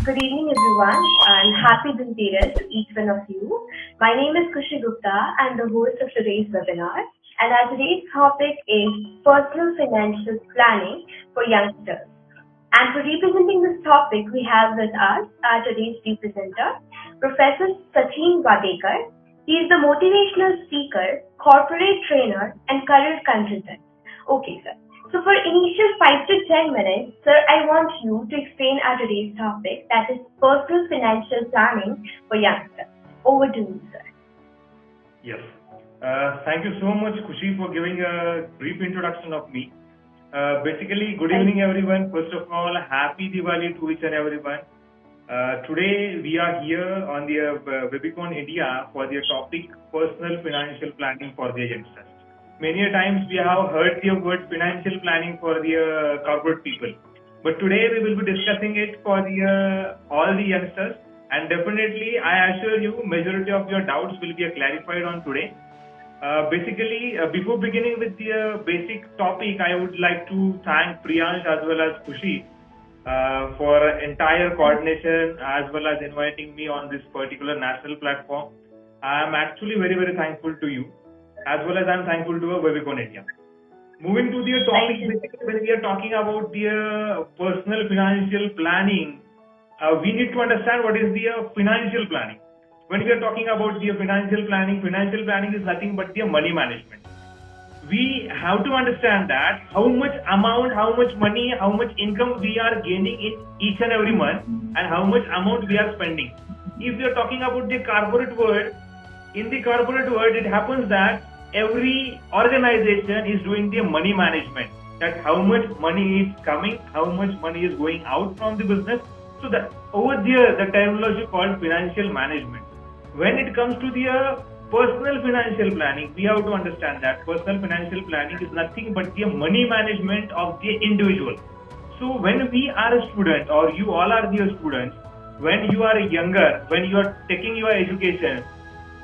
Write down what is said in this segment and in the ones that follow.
Good evening, everyone, and happy Dhanteras to each one of you. My name is Kushi Gupta. I'm the host of today's webinar, and our today's topic is personal financial planning for youngsters. And for representing this topic, we have with us our today's presenter, Professor Sachin Wadekar. He is the motivational speaker, corporate trainer, and career consultant. Okay, sir. So for initial 5 to 10 minutes, sir, I want you to explain our today's topic, that is personal financial planning for youngsters. Over to you, sir. Yes. Thank you so much, Kushi, for giving a brief introduction of me. Basically, good evening, everyone. First of all, happy Diwali to each and everyone. Today, we are here on the Webicon India for the topic personal financial planning for the youngsters. Many a times we have heard the word financial planning for the corporate people, but today we will be discussing it for the all the youngsters, and definitely I assure you majority of your doubts will be clarified on today. Basically, before beginning with the basic topic, I would like to thank Priyansh as well as Kushi for entire coordination as well as inviting me on this particular national platform. I am actually very, very thankful to you, as well as I am thankful to Webicon India. Moving to the topic, basically when we are talking about the personal financial planning, we need to understand what is the financial planning. When we are talking about the financial planning is nothing but the money management. We have to understand that how much amount, how much money, how much income we are gaining in each and every month, and how much amount we are spending. If we are talking about the corporate world, in the corporate world, it happens that every organization is doing the money management, that how much money is coming, how much money is going out from the business. So that over there, the terminology called financial management. When it comes to the personal financial planning, we have to understand that personal financial planning is nothing but the money management of the individual. So when we are a student, or you all are the students, when you are younger, when you are taking your education,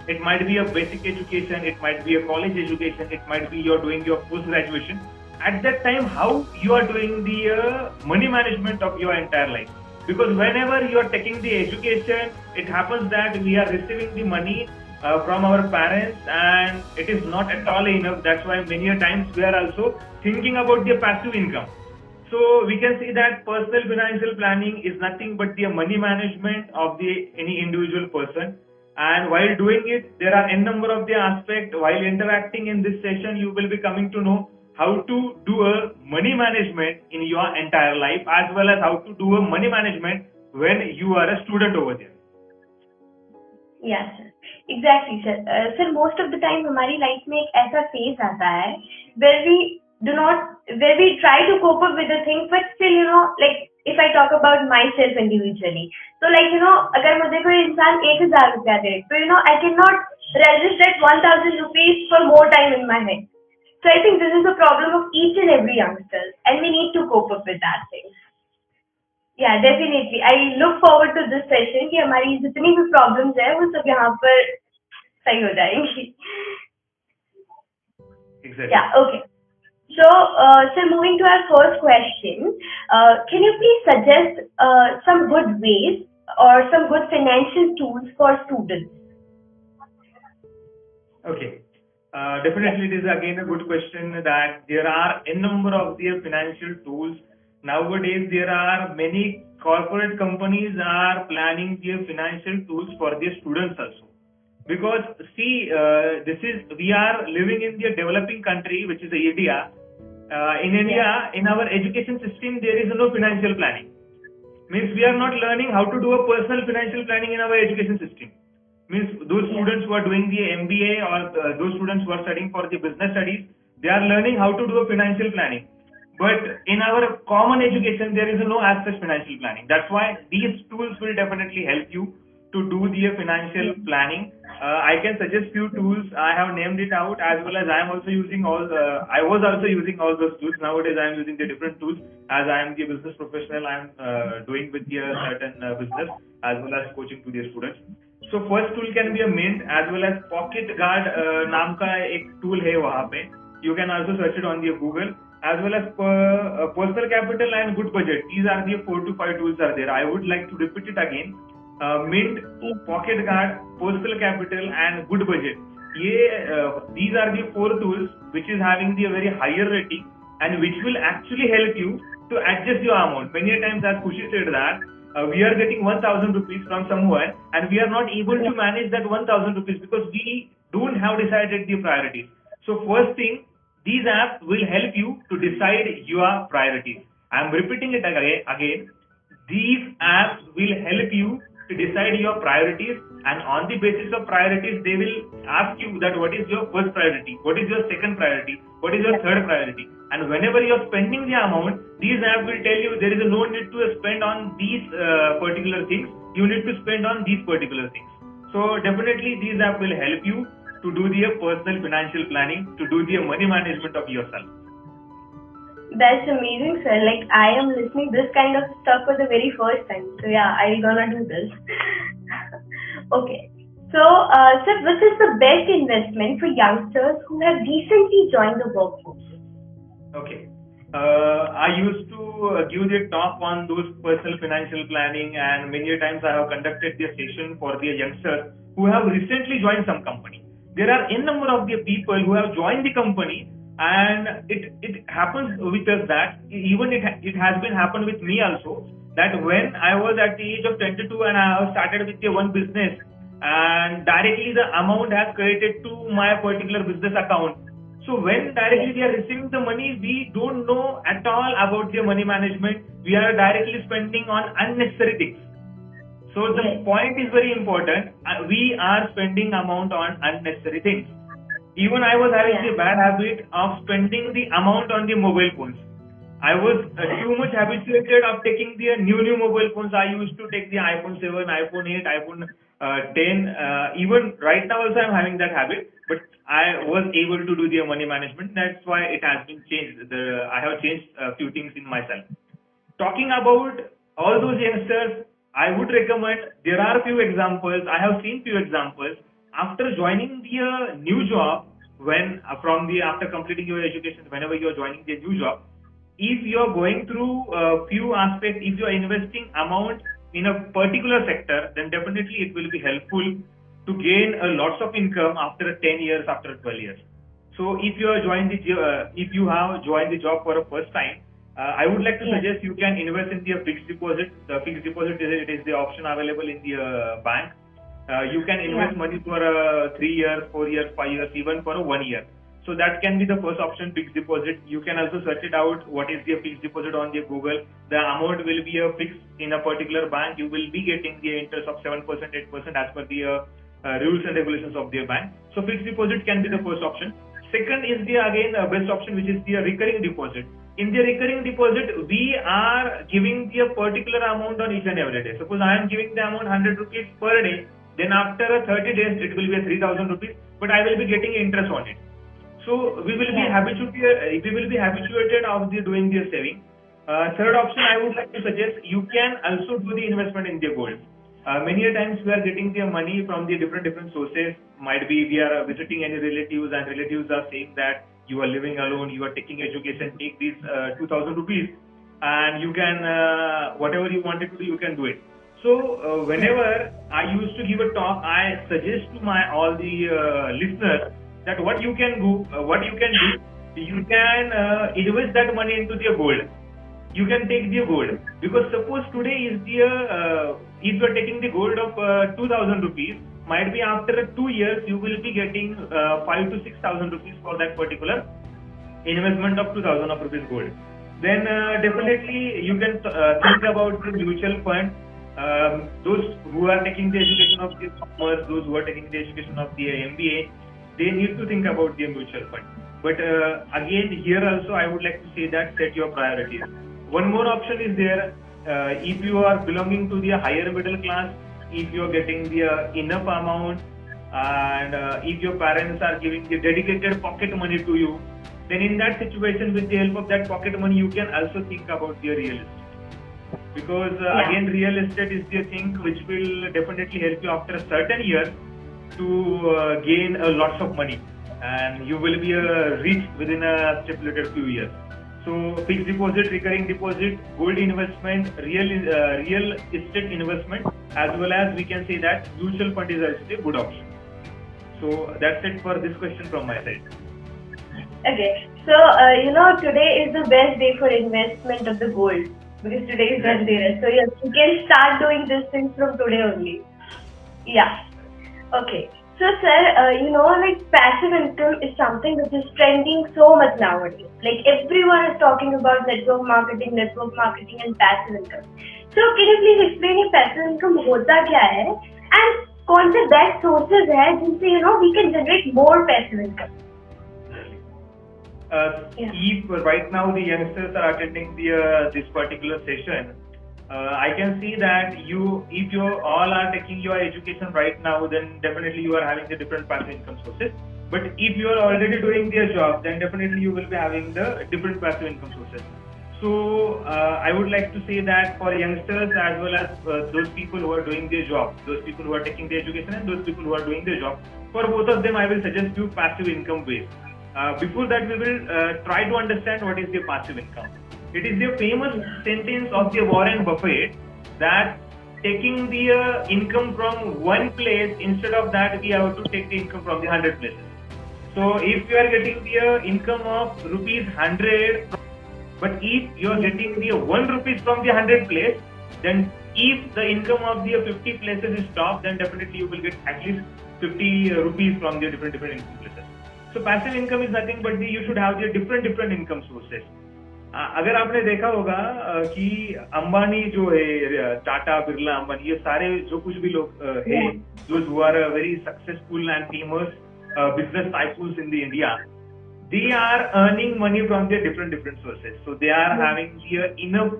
it might be a basic education, it might be a college education, it might be you're doing your post-graduation. At that time, how you are doing the money management of your entire life. Because whenever you are taking the education, it happens that we are receiving the money from our parents, and it is not at all enough. That's why many a times we are also thinking about the passive income. So we can see that personal financial planning is nothing but the money management of the any individual person. And while doing it, there are n number of the aspects. While interacting in this session, you will be coming to know how to do a money management in your entire life, as well as how to do a money management when you are a student over there. Yes, sir. Exactly, sir. Sir, most of the time हमारी life में एक ऐसा phase आता है where we try to cope up with the thing, but still, like if I talk about myself individually, so like अगर मुझे कोई इंसान 1,000 रुपया दे, तो I cannot resist that 1,000 rupees for more time in my head. So I think this is a problem of each and every youngster, and we need to cope up with that thing. Yeah, definitely. I look forward to this session कि हमारी जितनी भी problems है वो सब यहाँ पर सही हो जाएंगी. Exactly. Yeah. Okay. So, moving to our first question, can you please suggest some good ways or some good financial tools for students? Okay. Definitely, it is again a good question that there are a number of the financial tools. Nowadays, there are many corporate companies are planning their financial tools for their students also. Because see, we are living in the developing country, which is India. In India, in our education system, there is no financial planning. Means we are not learning how to do a personal financial planning in our education system. Means those students who are doing the MBA or those students who are studying for the business studies, they are learning how to do a financial planning. But in our common education, there is no as such financial planning. That's why these tools will definitely help you to do the financial planning. I can suggest few tools. I have named it out, as well as I am also using I was also using all those tools. Nowadays, I am using the different tools. As I am the business professional, I am doing with the certain business as well as coaching to the students. So first tool can be a Mint, as well as Pocket Guard नाम का एक tool है वहाँ पे. You can also search it on the Google. as well as personal capital and good budget. These are the 4 to 5 tools are there. I would like to repeat it again. Mint, pocket guard, personal capital and good budget. These are the 4 tools which is having the very higher rating and which will actually help you to adjust your amount. Many times, as Kushi said that we are getting 1,000 rupees from someone and we are not able to manage that 1,000 rupees because we don't have decided the priorities. So first thing, these apps will help you to decide your priorities. I'm repeating it again. These apps will help you to decide your priorities, and on the basis of priorities, they will ask you that what is your first priority, what is your second priority, what is your third priority. And whenever you're spending the amount, these apps will tell you there is no need to spend on these particular things. You need to spend on these particular things. So definitely these apps will help you to do the personal financial planning, to do the money management of yourself. That's amazing, sir. Like, I am listening this kind of stuff for the very first time. So yeah, I'm gonna do this. Okay. So, sir, which is the best investment for youngsters who have recently joined the workforce? Okay. I used to give the talk on those personal financial planning, and many times I have conducted the session for the youngsters who have recently joined some company. There are n number of the people who have joined the company, and it happens with us that even it has been happened with me also, that when I was at the age of 22 and I have started with the one business, and directly the amount has credited to my particular business account. So when directly we are receiving the money, we don't know at all about the money management. We are directly spending on unnecessary things. So the point is very important. We are spending amount on unnecessary things. Even I was having the bad habit of spending the amount on the mobile phones. I was too much habituated of taking the new mobile phones. I used to take the iPhone 7, iPhone 8, iPhone 10. Even right now also I'm having that habit, but I was able to do the money management. That's why it has been changed. I have changed a few things in myself. Talking about all those youngsters, I would recommend, there are few examples. I have seen few examples. After joining the new job, after completing your education, whenever you are joining the new job, if you are going through a few aspects, if you are investing amount in a particular sector, then definitely it will be helpful to gain lots of income after 10 years, after 12 years. So if you have joined the job for a first time, I would like to suggest you can invest in the fixed deposit. The fixed deposit is the option available in the bank. You can invest money for 3 years, 4 years, 5 years, even for 1 year. So that can be the first option, fixed deposit. You can also search it out. What is the fixed deposit on the Google? The amount will be fixed in a particular bank. You will be getting the interest of 7%, 8% as per the rules and regulations of their bank. So fixed deposit can be the first option. Second is the best option, which is the recurring deposit. In the recurring deposit, we are giving the particular amount on each and every day. Suppose I am giving the amount 100 rupees per day. Then after 30 days, it will be 3,000 rupees, but I will be getting interest on it. So we will be habituated of doing the saving. Third option I would like to suggest, you can also do the investment in the gold. Many times we are getting the money from the different sources. Might be we are visiting any relatives and relatives are saying that you are living alone, you are taking education, take these 2,000 rupees and you can, whatever you wanted to do, you can do it. So whenever I used to give a talk, I suggest to all the listeners that what you can do, you can invest that money into the gold. You can take the gold, because suppose today is the if you are taking the gold of 2,000 rupees, might be after 2 years you will be getting 5,000 to 6,000 rupees for that particular investment of 2,000 rupees gold. Then definitely you can think about the mutual fund. Those who are taking the education of the commerce, those who are taking the education of the MBA, they need to think about the mutual fund. But again, here also I would like to say that set your priorities. One more option is there. If you are belonging to the higher middle class, if you are getting the enough amount, and if your parents are giving the dedicated pocket money to you, then in that situation, with the help of that pocket money, you can also think about the real estate. Because again, real estate is the thing which will definitely help you after a certain years to gain lots of money, and you will be rich within a stipulated few years. So fixed deposit, recurring deposit, gold investment, real estate investment, as well as we can say that mutual fund is also a good option. So that's it for this question from my side. Okay, so today is the best day for investment of the gold because today is Dhanteras. So yes, you can start doing these things from today only. Yeah. Okay. So sir, like passive income is something which is trending so much nowadays. Like everyone is talking about network marketing and passive income. So can you please explain ये passive income होता क्या है and कौन से best sources है जिनसे we can generate more passive income? If right now the youngsters are attending this particular session, I can see that if you all are taking your education right now, then definitely you are having the different passive income sources. But if you are already doing their job, then definitely you will be having the different passive income sources. So I would like to say that for youngsters as well as those people who are doing their job, those people who are taking the education and those people who are doing their job, for both of them I will suggest you passive income ways. Before that, we will try to understand what is the passive income. It is the famous sentence of the Warren Buffett that taking the income from one place, instead of that we have to take the income from the 100 places. So if you are getting the income of rupees 100, but if you are getting the 1 rupees from the 100 place, then if the income of the 50 places is stopped, then definitely you will get at least 50 rupees from the different income places. So passive income is nothing but you should have the different income sources. अगर आपने देखा होगा कि अंबानी जो है, टाटा, बिरला, अंबानी, ये सारे जो कुछ भी लोग हैं, those who are very successful and famous business tycoons in the India, they are earning money from their different sources. So they are having enough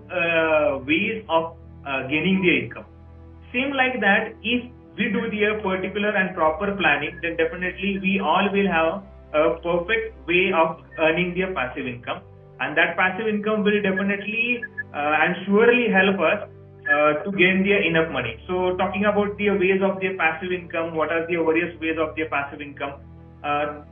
ways of gaining their income. Same like that, if we do the particular and proper planning, then definitely we all will have a perfect way of earning their passive income, and that passive income will definitely and surely help us to gain their enough money. So talking about the ways of their passive income, what are the various ways of their passive income?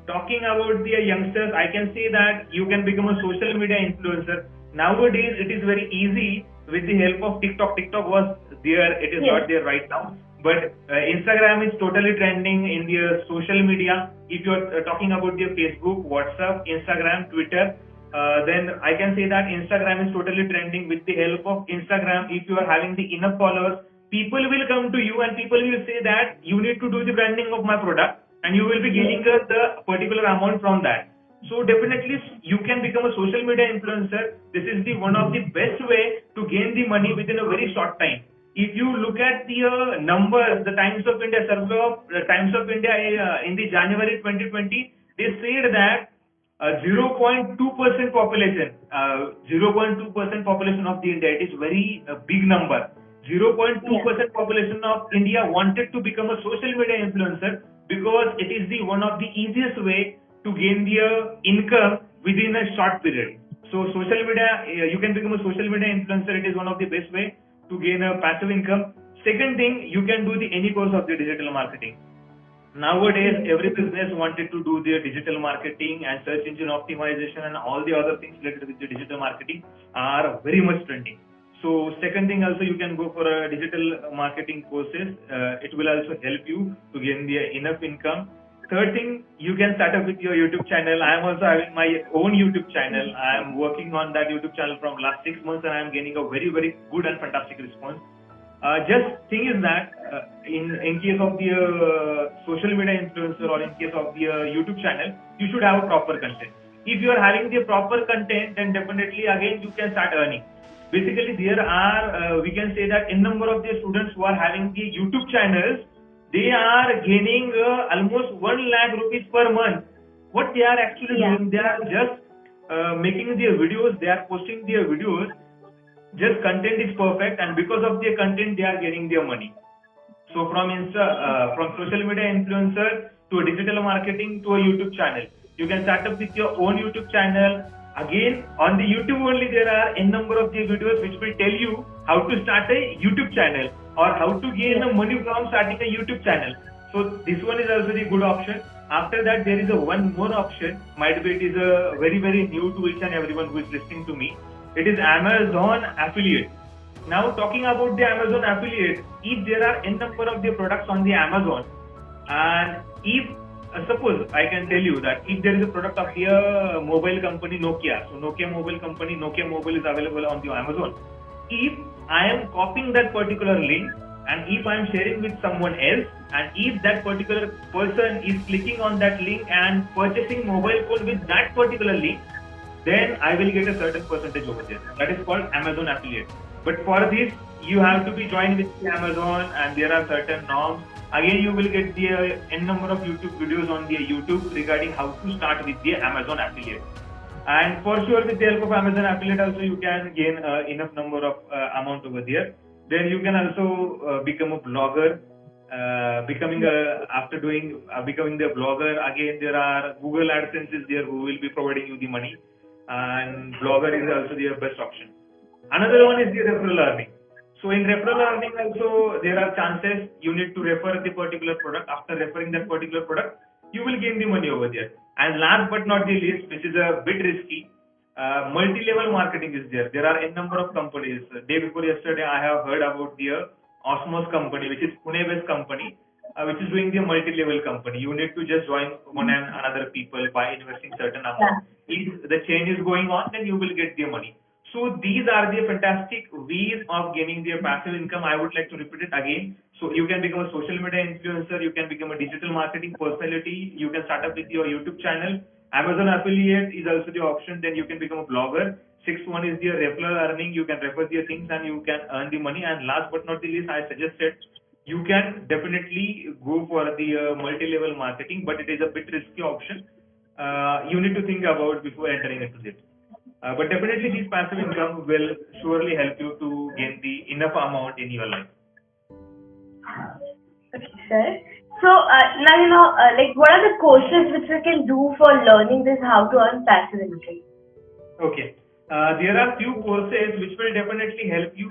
Talking about the youngsters, I can say that you can become a social media influencer. Nowadays it is very easy with the help of TikTok. TikTok was there, it is not there right now. But Instagram is totally trending in the social media. If you are talking about the Facebook, WhatsApp, Instagram, Twitter, then I can say that Instagram is totally trending. With the help of Instagram, if you are having the enough followers, people will come to you and people will say that you need to do the branding of my product, and you will be gaining the particular amount from that. So definitely you can become a social media influencer. This is the one of the best way to gain the money within a very short time. If you look at the numbers, the Times of India survey of Times of India in the January 2020, they said that 0.2% population, 0.2% population of the India, it is very big number. 0.2% population of India wanted to become a social media influencer because it is the one of the easiest way to gain the income within a short period. So social media, you can become a social media influencer. It is one of the best way to gain a passive income. Second thing, you can do any course of the digital marketing. Nowadays, every business wanted to do their digital marketing, and search engine optimization and all the other things related with the digital marketing are very much trending. So second thing, also you can go for a digital marketing courses. It will also help you to gain the enough income. Third thing, you can start up with your YouTube channel. I am also having my own YouTube channel. I am working on that YouTube channel from last 6 months, and I am gaining a very good and fantastic response. Just thing is that in case of the social media influencer or in case of the YouTube channel, you should have a proper content. If you are having the proper content, then definitely again you can start earning. Basically, there are we can say that in number of the students who are having the YouTube channels, they are gaining almost 1 lakh rupees per month. What they are actually doing, they are just making their videos, they are posting their videos. Just content is perfect, and because of their content, they are getting their money. So from social media influencer to a digital marketing to a YouTube channel, you can start up with your own YouTube channel. Again, on the YouTube only, there are n number of the videos which will tell you how to start a YouTube channel or how to gain the money from starting a YouTube channel. So this one is also the good option. After that, there is a one more option. Might be it is a very, very new to each and everyone who is listening to me. It is Amazon affiliate. Now, talking about the Amazon affiliate, if there are n number of the products on the Amazon, and if suppose I can tell you that if there is a product of the mobile company Nokia, so Nokia mobile company, Nokia mobile is available on the Amazon. If I am copying that particular link and if I am sharing with someone else, and if that particular person is clicking on that link and purchasing mobile phone with that particular link, then I will get a certain percentage over there. That is called Amazon affiliate. But for this, you have to be joined with Amazon, and there are certain norms. Again, you will get the n number of YouTube videos on the YouTube regarding how to start with the Amazon affiliate. And for sure, with the help of Amazon affiliate, also you can gain enough number of amount over there. Then you can also become a blogger. Becoming the blogger. Again, there are Google AdSense is there who will be providing you the money, and blogger is also the best option. Another one is the referral earning. So in referral earning also there are chances you need to refer the particular product. After referring that particular product, you will gain the money over there. And last but not the least, which is a bit risky, multi-level marketing is there. There are n number of companies. Day before yesterday, I have heard about the Osmos company, which is Pune-based company, which is doing the multi-level company. You need to just join one and another people by investing certain amount. If the change is going on, then you will get the money. So these are the fantastic ways of gaining their passive income. I would like to repeat it again. So you can become a social media influencer, you can become a digital marketing personality, you can start up with your YouTube channel. Amazon affiliate is also the option. Then you can become a blogger. Sixth one is the referral earning. You can refer their things and you can earn the money. And last but not the least, I suggested you can definitely go for the multi-level marketing, but it is a bit risky option. You need to think about before entering into it. But definitely this passive income will surely help you to gain the enough amount in your life. Okay, sir. So now like what are the courses which we can do for learning this how to earn passive income? Okay, there are few courses which will definitely help you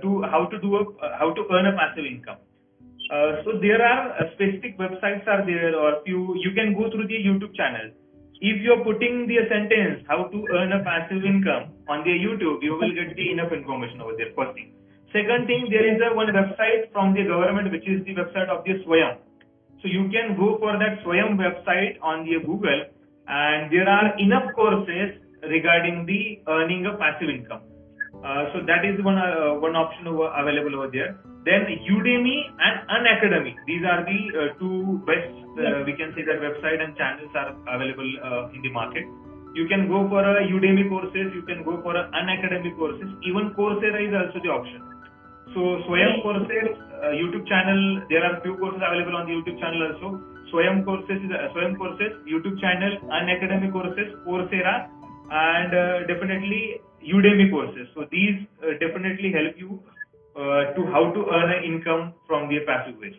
to how to earn a passive income. So there are specific websites are there, or you can go through the YouTube channel. If you're putting the sentence how to earn a passive income on the YouTube, you will get the enough information over there. First thing. Second thing, there is one website from the government, which is the website of the Swayam. So you can go for that Swayam website on the Google, and there are enough courses regarding the earning a passive income. So that is one option available over there. Then Udemy and Unacademy. These are the two best, we can say that website and channels are available in the market. You can go for a Udemy courses, you can go for an Unacademy courses, even Coursera is also the option. So Swayam courses, YouTube channel, there are few courses available on the YouTube channel also. Swayam courses, YouTube channel, Unacademy courses, Coursera, and definitely Udemy courses. So these definitely help you to how to earn an income from the passive ways.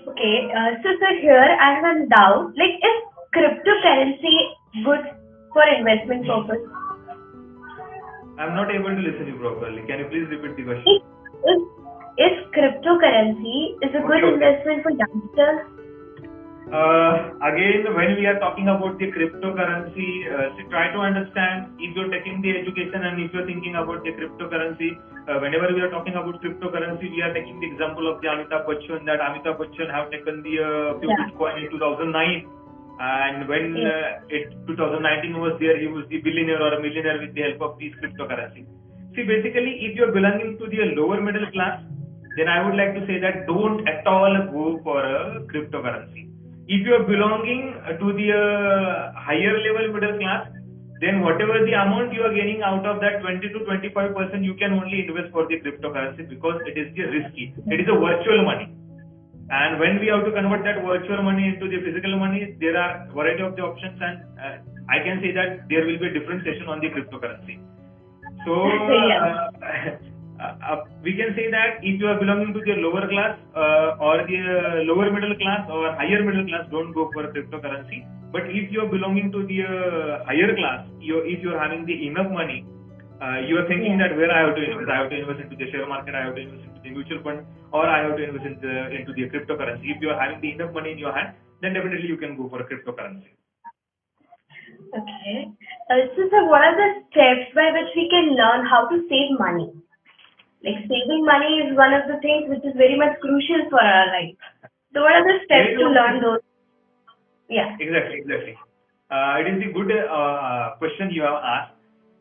Okay, so sir, here I have a doubt. Like, is cryptocurrency good for investment purpose? I'm not able to listen to you properly. Can you please repeat the question? Is cryptocurrency a good investment for youngsters? Again, when we are talking about the cryptocurrency, try to understand if you're taking the education and if you're thinking about the cryptocurrency. Whenever we are talking about cryptocurrency, we are taking the example of the Amitabh Bachchan, that Amitabh Bachchan have taken the Bitcoin in 2009. And when 2019 was there, he was the billionaire or a millionaire with the help of these cryptocurrency. See, basically, if you're belonging to the lower middle class, then I would like to say that don't at all go for a cryptocurrency. If you are belonging to the higher level middle class, then whatever the amount you are gaining out of that 20 to 25%, you can only invest for the cryptocurrency because it is risky. It is a virtual money. And when we have to convert that virtual money into the physical money, there are a variety of the options, and I can say that there will be a differentiation on the cryptocurrency. So we can say that if you are belonging to the lower class or the lower middle class or higher middle class, don't go for cryptocurrency. But if you are belonging to the higher class, if you are having the enough money, You are thinking Yeah. that where I have to invest. I have to invest into the share market. I have to invest into the mutual fund, or I have to invest into the cryptocurrency. If you are having the enough money in your hand, then definitely you can go for a cryptocurrency. Okay. So, sir, what are the steps by which we can learn how to save money? Like saving money is one of the things which is very much crucial for our life. So, what are the steps to learn those? Yeah. Exactly. It is a good question you have asked,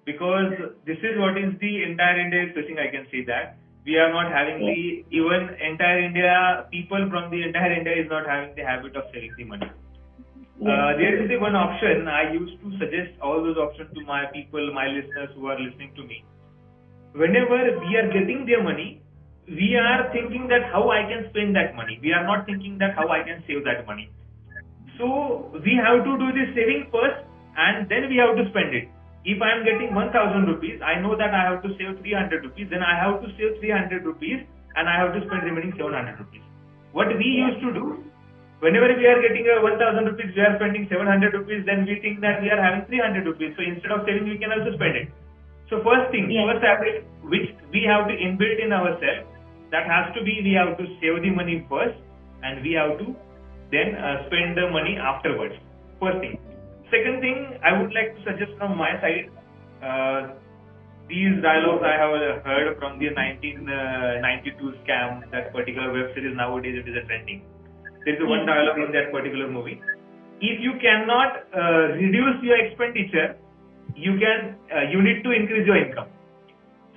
because this is what is the entire India is facing. I can say that we are not having the even entire India, people from the entire India is not having the habit of saving the money. There is the one option I used to suggest all those options to my people, my listeners who are listening to me. Whenever we are getting their money, we are thinking that how I can spend that money. We are not thinking that how I can save that money. So we have to do the saving first, and then we have to spend it. If I am getting 1,000 rupees, I know that I have to save 300 rupees. Then I have to save 300 rupees, and I have to spend remaining 700 rupees. What we used to do, whenever we are getting 1,000 rupees, we are spending 700 rupees. Then we think that we are having 300 rupees. So instead of saving, we can also spend it. So first habit which we have to inbuilt in ourselves, that has to be we have to save the money first, and we have to then spend the money afterwards. First thing. Second thing, I would like to suggest from my side, these dialogues I have heard from the 1992 scam, that particular web series. Nowadays it is a trending. There is one dialogue in that particular movie. If you cannot reduce your expenditure, you need to increase your income.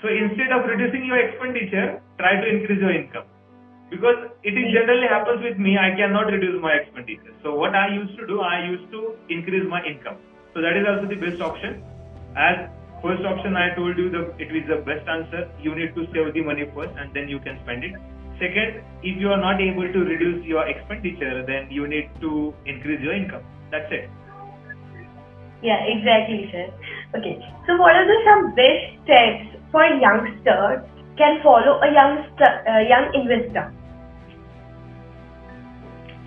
So instead of reducing your expenditure, try to increase your income. Because it generally happens with me, I cannot reduce my expenditure. So what I used to do, I used to increase my income. So that is also the best option. As first option I told you, it is the best answer. You need to save the money first, and then you can spend it. Second, if you are not able to reduce your expenditure, then you need to increase your income. That's it. Yeah, exactly, sir. Okay. So what are some best steps for youngsters can follow a young investor?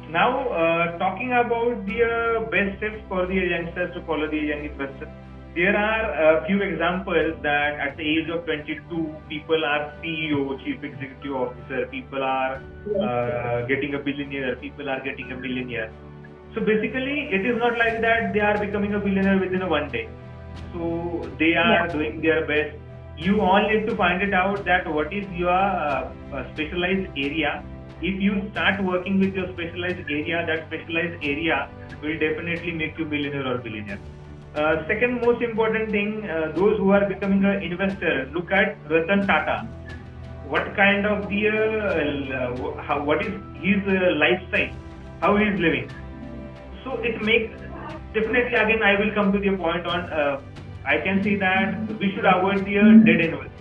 Now, talking about the best steps for the youngsters to follow the young investor, there are a few examples that at the age of 22, people are CEO, Chief Executive Officer, people are getting a billionaire, people are getting a millionaire. So basically, it is not like that they are becoming a billionaire within one day. So they are doing their best. You all need to find it out that what is your specialized area. If you start working with your specialized area, that specialized area will definitely make you millionaire or billionaire. Second most important thing, those who are becoming an investor, look at Ratan Tata. What kind of what is his lifestyle, how he is living. So it makes, definitely again I will come to the point on, I can see that we should avoid the dead investment.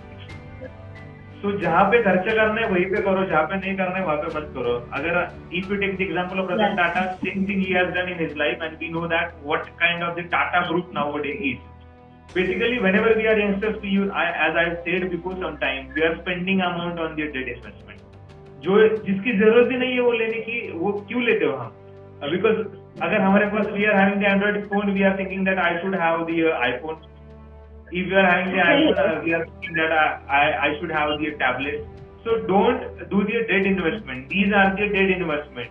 So जहाँ पे खर्चा करना है वहीं पे करो, जहाँ पे नहीं करना है वहाँ पे मत करो. अगर if you take the example of Ratan Tata, same thing he has done in his life, and we know that what kind of the Tata group nowadays is. Basically, whenever we are youngsters, as I said before some time, we are spending amount on the dead investment. जो जिसकी जरूरत ही नहीं है वो लेने की, वो क्यों लेते हो हम? Because अगर हमारे पास we are having the Android phone, we are thinking that I should have the iPhone. If you are having the iPhone, we are thinking that I should have the tablet. So don't do the dead investment. These are the dead investment.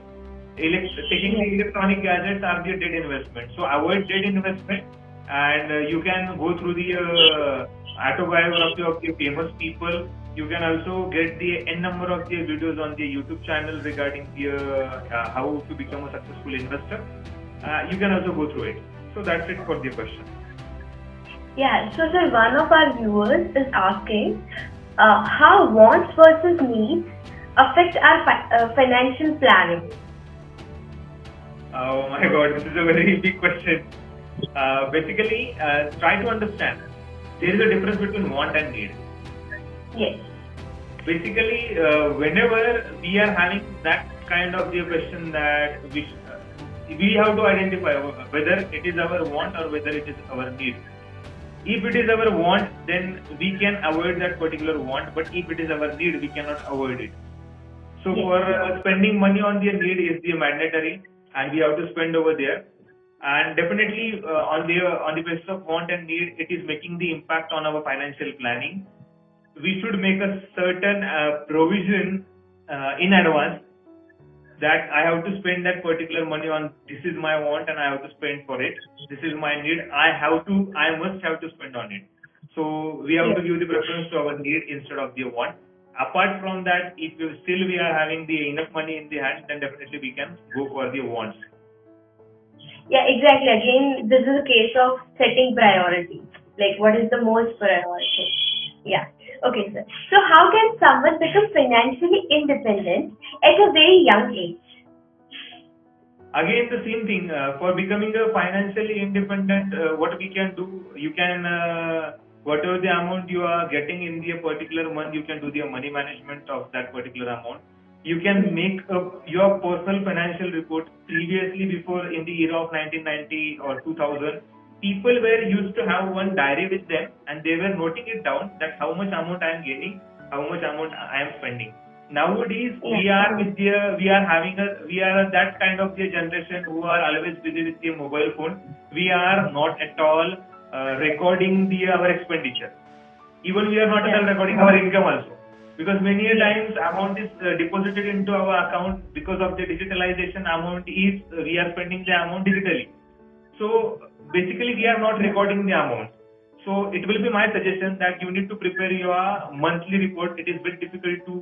Taking the electronic gadgets are the dead investment. So avoid dead investment, and you can go through the autobiography of the famous people. You can also get the n number of the videos on the YouTube channel regarding the how to become a successful investor. You can also go through it. So that's it for the question. Yeah, so sir, one of our viewers is asking how wants versus needs affect our financial planning. Oh my God, this is a very big question. Basically, try to understand. There is a difference between want and need. Yes. Basically, whenever we are having that kind of the question, that we have to identify whether it is our want or whether it is our need. If it is our want, then we can avoid that particular want. But if it is our need, we cannot avoid it. So for spending money on the need is the mandatory, and we have to spend over there. and definitely on the basis of want and need, it is making the impact on our financial planning. We should make a certain provision in advance that I have to spend that particular money on, this is my want and I have to spend for it. This is my need, I must have to spend on it. So we have to give the preference to our need instead of the want. Apart from that, if we are having the enough money in the hand, then definitely we can go for the wants. Yeah, exactly. Again, this is a case of setting priorities. Like, what is the most priority? Yeah. Okay, sir. So, how can someone become financially independent at a very young age? Again, the same thing. For becoming a financially independent, what we can do, you can, whatever the amount you are getting in the particular month, you can do the money management of that particular amount. You can make your personal financial report. Previously, before in the era of 1990 or 2000, people were used to have one diary with them and they were noting it down that how much amount I am getting, how much amount I am spending. Nowadays, we are that kind of the generation who are always busy with the mobile phone. We are not at all recording our expenditure. Even we are not at all recording our income also. Because many a times amount is deposited into our account because of the digitalization. We are spending the amount digitally. So basically we are not recording the amount. So it will be my suggestion that you need to prepare your monthly report. It is a bit difficult to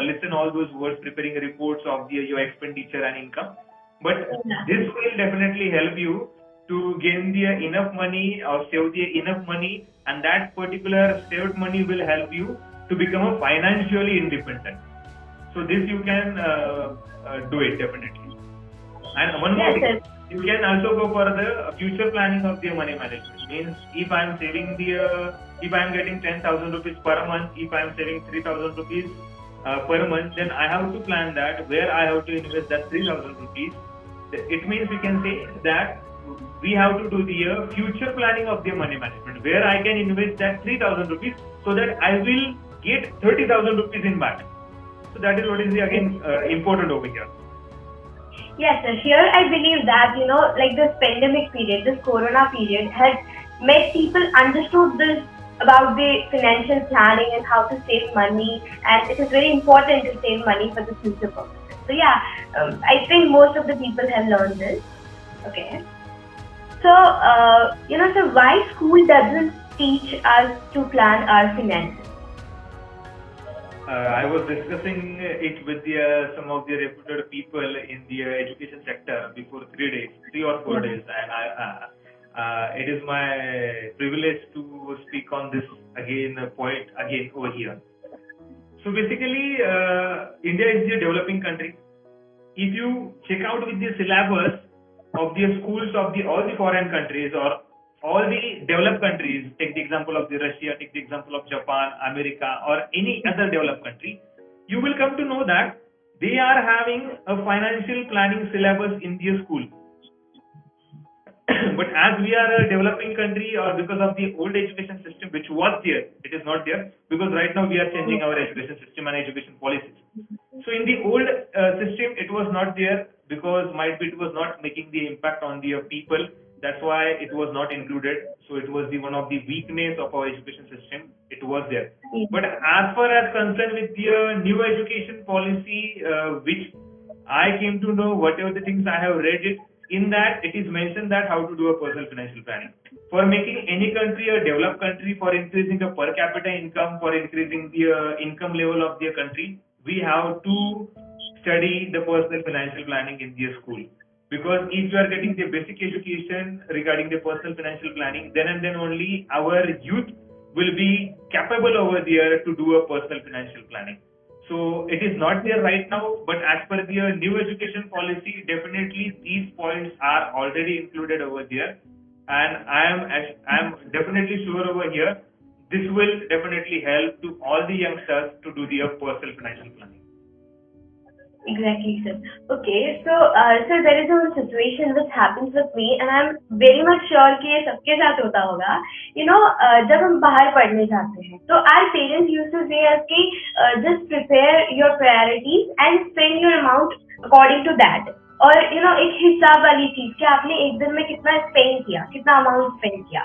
listen all those words, preparing reports of your expenditure and income. But this will definitely help you to gain the enough money or save the enough money, and that particular saved money will help you to become a financially independent. So this you can do it definitely. And one more thing, you can also go for the future planning of the money management. Means if I am saving if I am getting 10,000 rupees per month, if I am saving 3,000 rupees per month, then I have to plan that where I have to invest that 3,000 rupees. It means we can say that we have to do the future planning of the money management, where I can invest that 3,000 rupees so that I will get 30,000 rupees in back. So that is what is again important over here. Yes, sir. Here I believe that, like this pandemic period, this corona period has made people understood this about the financial planning and how to save money, and it is very important to save money for the future purposes. So yeah, I think most of the people have learned this. Okay. So, so why school doesn't teach us to plan our finances? I was discussing it with some of the reputed people in the education sector before 3 or 4 days, and it is my privilege to speak on this point over here. So basically, India is a developing country. If you check out with the syllabus of the schools of all the foreign countries or all the developed countries, take the example of Russia, take the example of Japan, America, or any other developed country, you will come to know that they are having a financial planning syllabus in their school. But as we are a developing country, or because of the old education system which was there, it is not there, because right now we are changing our education system and education policies. So in the old system, it was not there because might be it was not making the impact on the people. That's why it was not included. So it was one of the weakness of our education system. It was there. But as far as concerned with the new education policy, which I came to know, whatever the things I have read it, in that it is mentioned that how to do a personal financial planning. For making any country a developed country, for increasing the per capita income, for increasing the income level of their country, we have to study the personal financial planning in their school. Because if you are getting the basic education regarding the personal financial planning, then and then only our youth will be capable over there to do a personal financial planning. So it is not there right now, but as per the new education policy, definitely these points are already included over there. And I am definitely sure over here, this will definitely help to all the youngsters to do their personal financial planning. Exactly, sir. Okay, so sir, there is a situation which happens with me, and I'm very much sure कि ये सबके साथ होता होगा. जब हम बाहर पढ़ने जाते हैं, तो our parents used to say us कि just prepare your priorities and spend your amount according to that. और एक हिसाब वाली चीज कि आपने एक दिन में कितना स्पेंड किया, कितना अमाउंट स्पेंड किया,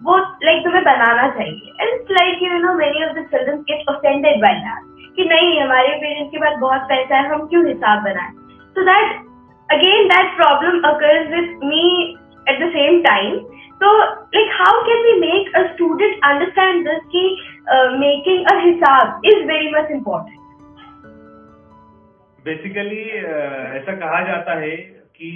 वो तुम्हें बनाना चाहिए. And it's like many of the children get offended by that कि नहीं, हमारे पेरेंट्स के पास बहुत पैसा है, हम क्यों हिसाब बनाएं. So that again that problem occurs with me at the same time. So like how can we make a student understand this ki making a hisab is very much important. Basically ऐसा कहा जाता है कि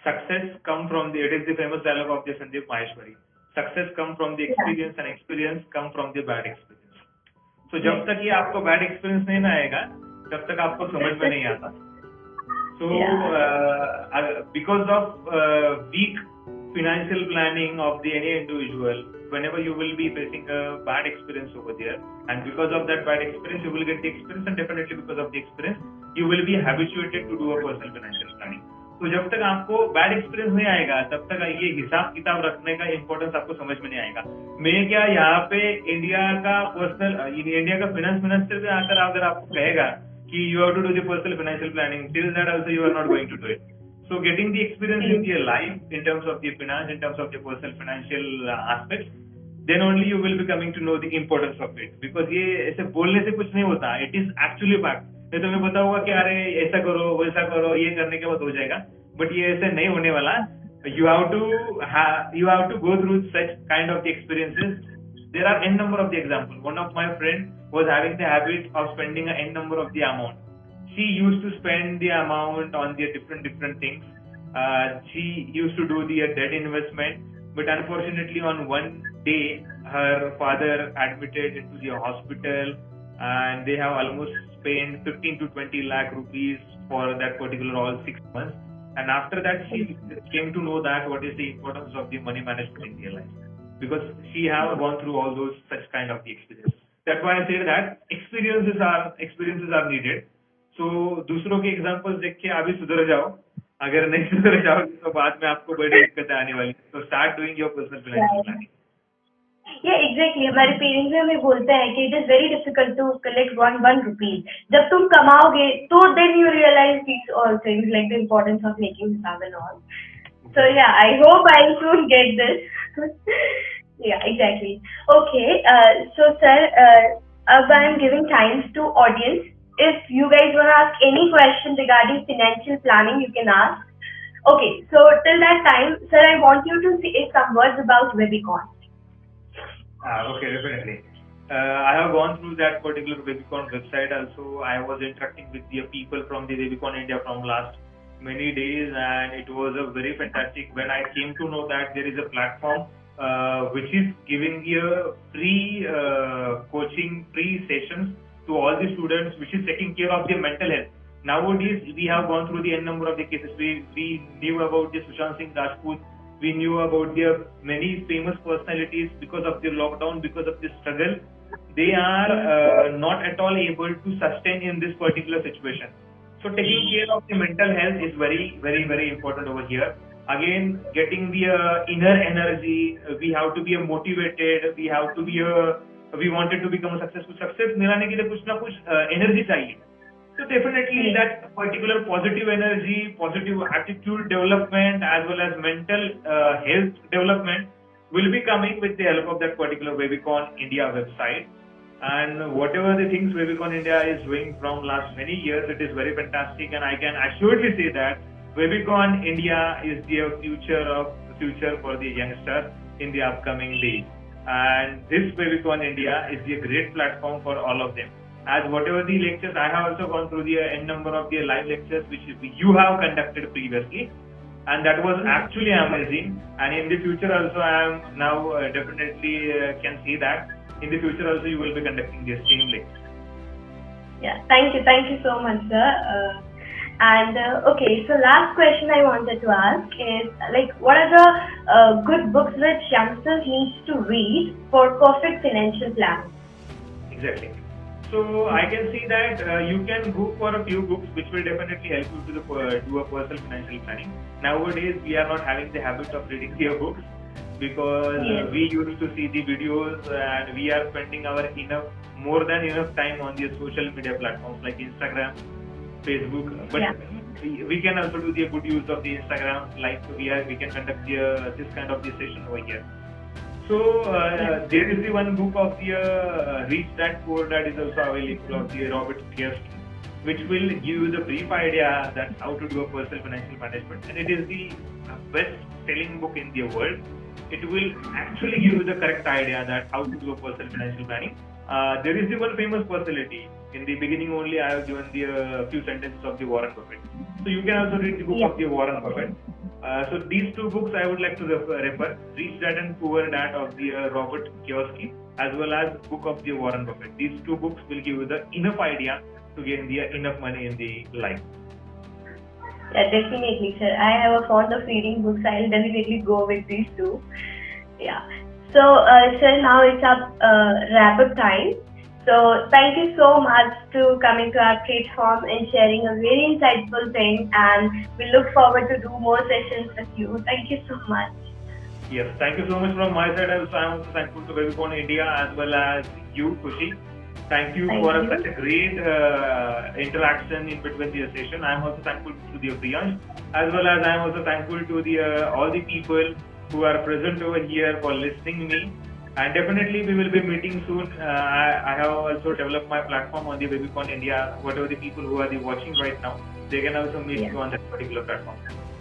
success come from the, it is the famous dialogue of the Sandeep Maheshwari, success come from the experience and experience come from the bad experience. तो जब तक ये आपको बैड एक्सपीरियंस नहीं ना आएगा तब तक आपको समझ में नहीं आता. So, because of weak financial planning of any individual, whenever you will be facing a bad experience over there, and because of that bad experience, you will get the experience, and definitely because of the experience, you will be habituated to do a personal financial planning. तो जब तक आपको bad experience नहीं आएगा तब तक ये हिसाब किताब रखने का इम्पोर्टेंस आपको समझ में नहीं आएगा. मैं क्या यहाँ पे इंडिया का फाइनेंस मिनिस्टर भी आकर अगर आपको कहेगा कि you have to do the personal financial planning, till that also you are not going to do it. So getting the experience in your life in terms of the finance, in terms of the personal financial aspects, then only you will be coming to know the importance of it. Because ये ऐसे बोलने से कुछ नहीं होता, it is actually fact. मैं तुम्हें बताऊंगा कि अरे ऐसा करो वैसा करो, ये करने के बाद हो जाएगा, but ये ऐसे नहीं होने वाला. You have to go through such kind of the experiences. There are n number of the examples. One of my friend was having the habit of spending an n number of the amount. She used to spend the amount on the different things. She used to do the debt investment, but unfortunately on one day her father admitted into the hospital, and they have almost spent 15 to 20 lakh rupees for that particular all 6 months. And after that she came to know that what is the importance of the money management in their life, because she have gone through all those such kind of the experiences. That's why I say that experiences are needed. So दूसरों के examples देख के अभी सुधर जाओ, अगर नहीं सुधर जाओगे तो बाद में आपको बड़ी दिक्कतें आने वाली. तो start doing your personal financial planning. Yeah, exactly. हमारे पेरेंट्स भी हमें बोलते हैं कि it is very difficult to collect one rupee. जब तुम कमाओगे तो then you realize these all things like the importance of making hisab and all. So yeah, I hope I soon get this. Yeah, exactly. Okay, so sir, I'm giving time to audience. If you guys want to ask any question regarding financial planning, you can ask. Okay, so till that time, sir, I want you to say some words about Webicon. Okay, definitely. I have gone through that particular Webicon website also. I was interacting with the people from the Webicon India from last many days, and it was a very fantastic when I came to know that there is a platform which is giving you free coaching, free sessions to all the students, which is taking care of their mental health. Nowadays, we have gone through the n number of the cases. We knew about the Sushant Singh Rajput. We knew about the many famous personalities because of the lockdown, because of the struggle. They are not at all able to sustain in this particular situation. So taking care of the mental health is very, very, very important over here. Again, getting the inner energy, we have to be motivated, we have to be we wanted to become a successful. Success मिलाने के लिए कुछ ना कुछ energy चाहिए. So definitely that particular positive energy, positive attitude development as well as mental health development will be coming with the help of that particular Webicon India website. And whatever the things Webicon India is doing from last many years, it is very fantastic, and I can assuredly say that Webicon India is the future for the youngsters in the upcoming days. And this Webicon India is a great platform for all of them. As whatever the lectures, I have also gone through the n number of the live lectures which you have conducted previously, and that was actually amazing. And in the future also, I am now definitely can see that in the future also you will be conducting the same lecture. Yeah, thank you so much, sir. Okay, so last question I wanted to ask is like, what are the good books which youngsters need to read for perfect financial planning? Exactly. So I can see that you can go for a few books which will definitely help you to do a personal financial planning. Nowadays, we are not having the habit of reading the books because we used to see the videos, and we are spending our more than enough time on the social media platforms like Instagram, Facebook. But we can also do the good use of the Instagram, like we can conduct this kind of the session over here. So there is the one book of the Rich Dad Poor Dad is also available of the Robert Kiyosaki, which will give you the brief idea that how to do a personal financial management, and it is the best-selling book in the world. It will actually give you the correct idea that how to do a personal financial planning. There is the one famous personality. In the beginning only, I have given the few sentences of the Warren Buffett. So you can also read the book of the Warren Buffett. So these two books I would like to refer: Rich Dad and Poor Dad of the Robert Kiyosaki, as well as book of the Warren Buffett. These two books will give you the enough idea to gain the enough money in the life. Yeah, definitely, sir. I have a fond of reading books. I'll definitely go with these two. Yeah. So, sir, now it's up wrap-up time. So, thank you so much to coming to our platform and sharing a very insightful thing. And we look forward to do more sessions with you. Thank you so much. Yes, thank you so much from my side. Also, I'm also thankful to Webicon India as well as you, Kushi. Thank you for such a great interaction in between the session. I'm also thankful to the Priyansh, as well as I'm also thankful to the all the people who are present over here for listening me. And definitely we will be meeting soon. I have also developed my platform on the Webicon India. Whatever the people who are watching right now, they can also meet you on that particular platform.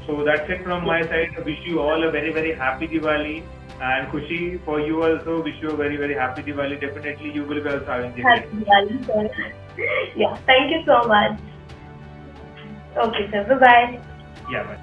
So that's it from my side. I wish you all a very, very happy Diwali. And Kushi, for you also, wish you a very, very happy Diwali. Definitely you will be also having the Happy Diwali, sir. Yeah, thank you so much. Okay, sir. Bye-bye. Yeah, bye.